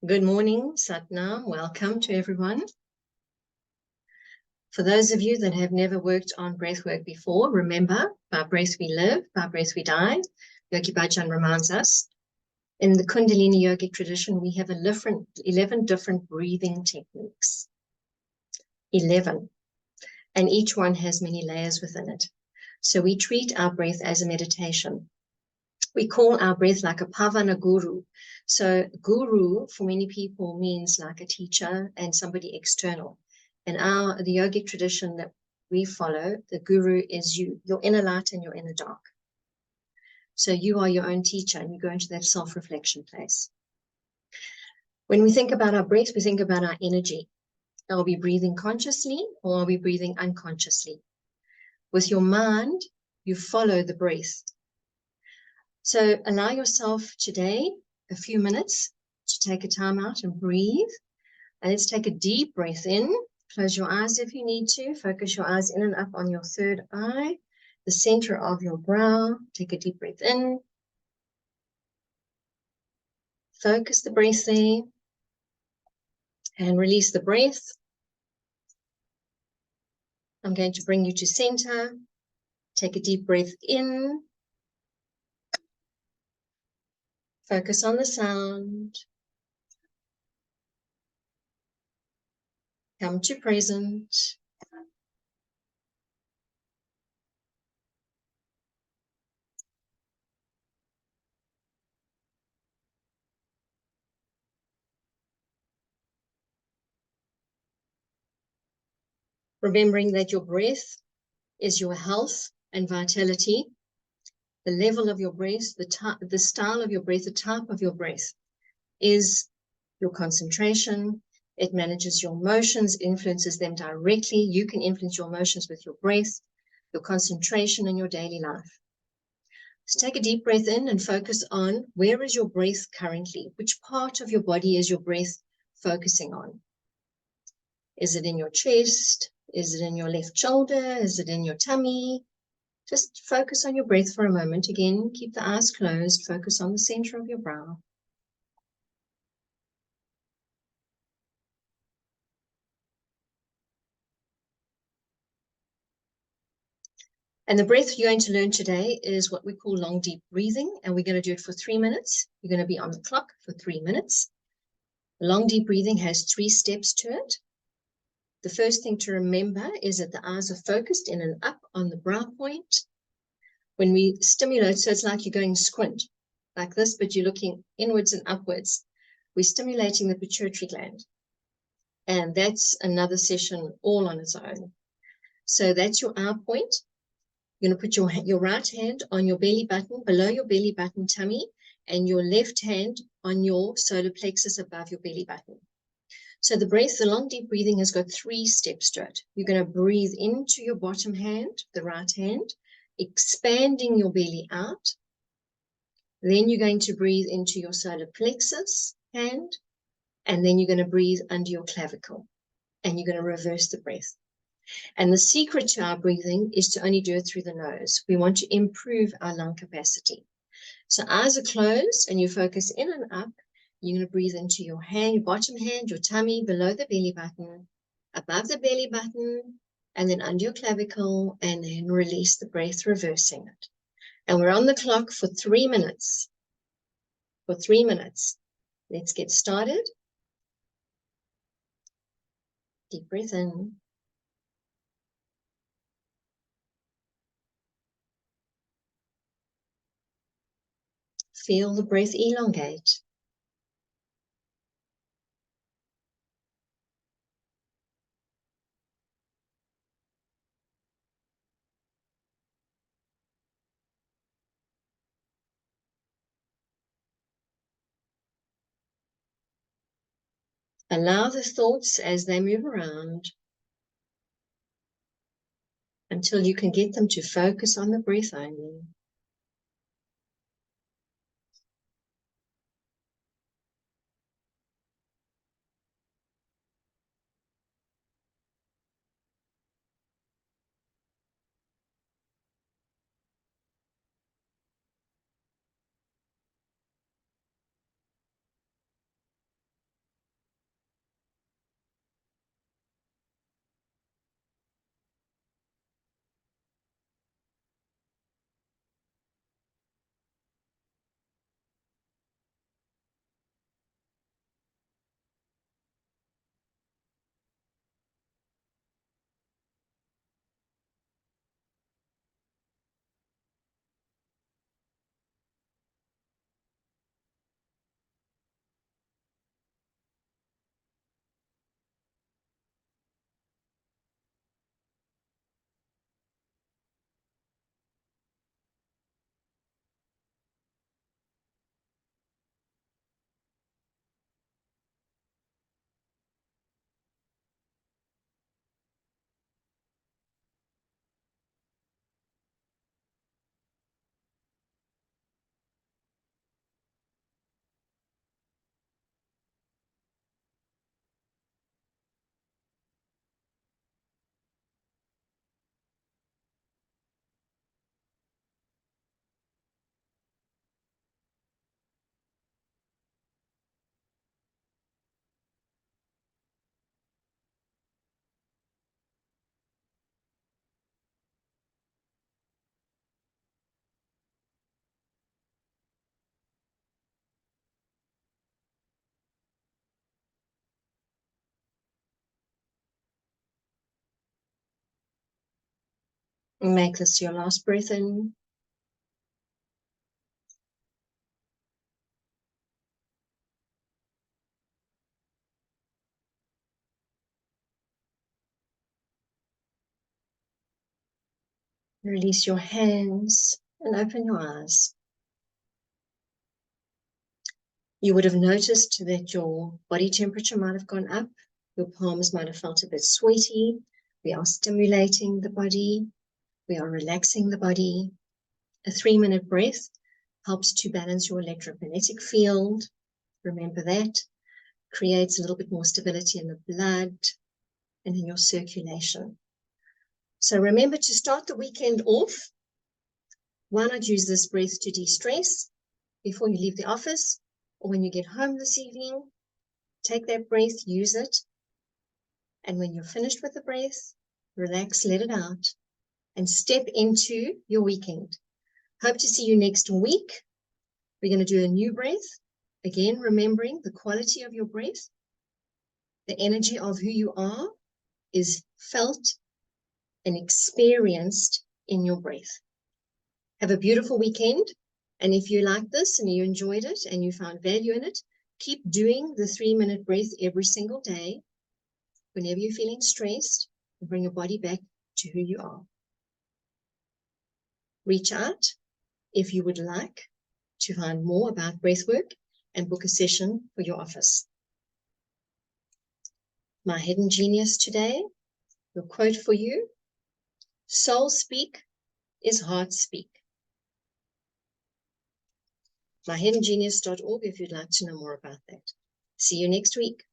Good morning, Satnam. Welcome to everyone. For those of you that have never worked on breathwork before, remember, by breath we live, by breath we die. Yogi Bhajan reminds us. In the Kundalini yogic tradition, we have 11 different breathing techniques. 11. And each one has many layers within it. So we treat our breath as a meditation. We call our breath like a Pavana guru. So guru for many people means like a teacher and somebody external. And the yogic tradition that we follow, the guru is you, your inner light and your inner dark. So you are your own teacher and you go into that self-reflection place. When we think about our breath, we think about our energy. Are we breathing consciously or are we breathing unconsciously? With your mind, you follow the breath. So allow yourself today a few minutes to take a time out and breathe. And let's take a deep breath in. Close your eyes if you need to. Focus your eyes in and up on your third eye, the center of your brow. Take a deep breath in. Focus the breath there. And release the breath. I'm going to bring you to center. Take a deep breath in. Focus on the sound. Come to present. Remembering that your breath is your health and vitality. The level of your breath, the style of your breath, the type of your breath is your concentration. It manages your emotions, influences them directly. You can influence your emotions with your breath, your concentration in your daily life. So take a deep breath in and focus on where is your breath currently? Which part of your body is your breath focusing on? Is it in your chest? Is it in your left shoulder? Is it in your tummy? Just focus on your breath for a moment. Again, keep the eyes closed. Focus on the center of your brow. And the breath you're going to learn today is what we call long, deep breathing. And we're going to do it for 3 minutes. You're going to be on the clock for 3 minutes. Long, deep breathing has 3 steps to it. The first thing to remember is that the eyes are focused in and up on the brow point. When we stimulate, so it's like you're going squint like this, but you're looking inwards and upwards. We're stimulating the pituitary gland. And that's another session all on its own. So that's your eye point. You're going to put your right hand on your belly button, below your belly button tummy, and your left hand on your solar plexus above your belly button. So the breath, the long, deep breathing has got 3 steps to it. You're going to breathe into your bottom hand, the right hand, expanding your belly out. Then you're going to breathe into your solar plexus hand, and then you're going to breathe under your clavicle, and you're going to reverse the breath. And the secret to our breathing is to only do it through the nose. We want to improve our lung capacity. So eyes are closed and you focus in and up. You're going to breathe into your hand, your bottom hand, your tummy, below the belly button, above the belly button, and then under your clavicle, and then release the breath, reversing it. And we're on the clock for 3 minutes. For 3 minutes. Let's get started. Deep breath in. Feel the breath elongate. Allow the thoughts as they move around until you can get them to focus on the breath only. Make this your last breath in. Release your hands and open your eyes. You would have noticed that your body temperature might have gone up. Your palms might have felt a bit sweaty. We are stimulating the body. We are relaxing the body. A 3-minute breath helps to balance your electromagnetic field. Remember that. Creates a little bit more stability in the blood and in your circulation. So remember to start the weekend off. Why not use this breath to de-stress before you leave the office or when you get home this evening? Take that breath, use it. And when you're finished with the breath, relax, let it out, and step into your weekend. Hope to see you next week. We're going to do a new breath. Again, remembering the quality of your breath. The energy of who you are is felt and experienced in your breath. Have a beautiful weekend. And if you like this and you enjoyed it and you found value in it, keep doing the 3-minute breath every single day. Whenever you're feeling stressed, bring your body back to who you are. Reach out if you would like to find more about breathwork and book a session for your office. My hidden genius today, the quote for you: soul speak is heart speak. myhiddengenius.org if you'd like to know more about that. See you next week.